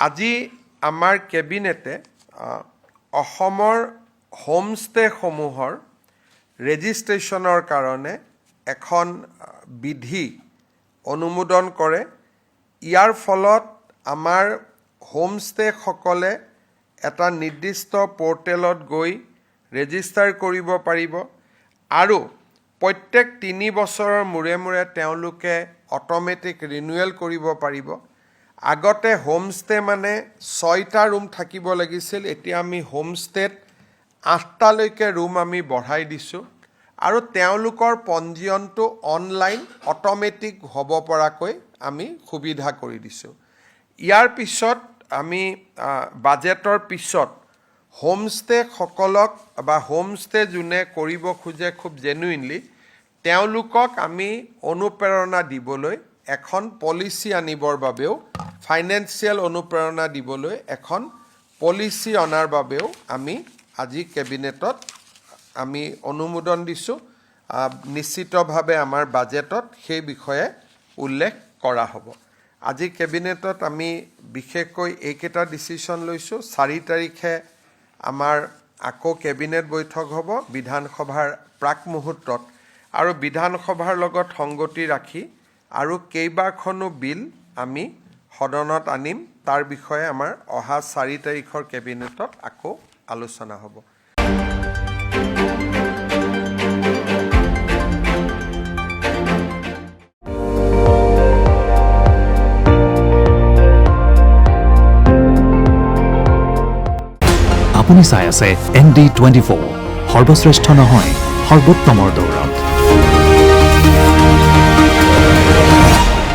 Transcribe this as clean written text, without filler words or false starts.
আজি আমাৰ কেবিনেটে অসমৰ হোমষ্টেসমূহৰ ৰেজিষ্ট্ৰেশ্যনৰ কাৰণে এখন বিধি অনুমোদন কৰে। ইয়াৰ ফলত আমাৰ হোমষ্টেসকলে এটা নিৰ্দিষ্ট পৰ্টেলত গৈ ৰেজিষ্টাৰ কৰিব পাৰিব আৰু প্ৰত্যেক 3 বছৰৰ মূৰে মূৰে তেওঁলোকে অট'মেটিক ৰিনিউৱেল কৰিব পাৰিব। আগতে হোমষ্টে মানে 6টা ৰুম থাকিব লাগিছিল, এতিয়া আমি হোমষ্টেত 8টালৈকে ৰুম আমি বঢ়াই দিছোঁ আৰু তেওঁলোকৰ পঞ্জীয়নটো অনলাইন অট'মেটিক হ'ব পৰাকৈ আমি সুবিধা কৰি দিছোঁ। ইয়াৰ পিছত আমি বাজেটৰ পিছত হোমষ্টেসকলক বা হোমষ্টে যোনে কৰিব খোজে খুব জেনুইনলি তেওঁলোকক আমি অনুপ্ৰেৰণা দিবলৈ এখন পলিচি আনিবৰ বাবেও ফাইনেন্সিয়েল অনুপ্ৰেৰণা দিবলৈ এখন পলিচি অনাৰ বাবেও আমি আজি কেবিনেটত আমি অনুমোদন দিছোঁ। নিশ্চিতভাৱে আমাৰ বাজেটত সেই বিষয়ে উল্লেখ কৰা হ'ব। আজি কেবিনেটত আমি বিশেষকৈ এইকেইটা ডিচিশ্যন লৈছোঁ। 4 তাৰিখে আমাৰ আকৌ কেবিনেট বৈঠক হ'ব বিধানসভাৰ প্ৰাক মুহূৰ্তত আৰু বিধানসভাৰ লগত সংগতি ৰাখি আৰু কেইবাখনো বিল আমি সদনত আনিম। তাৰ বিষয়ে আমাৰ অহা 4 তাৰিখৰ কেবিনেটত আকৌ আলোচনা হ'ব। আপুনি চাই আছে ND24 সৰ্বশ্ৰেষ্ঠ নহয় সৰ্বোত্তমৰ দৌৰ।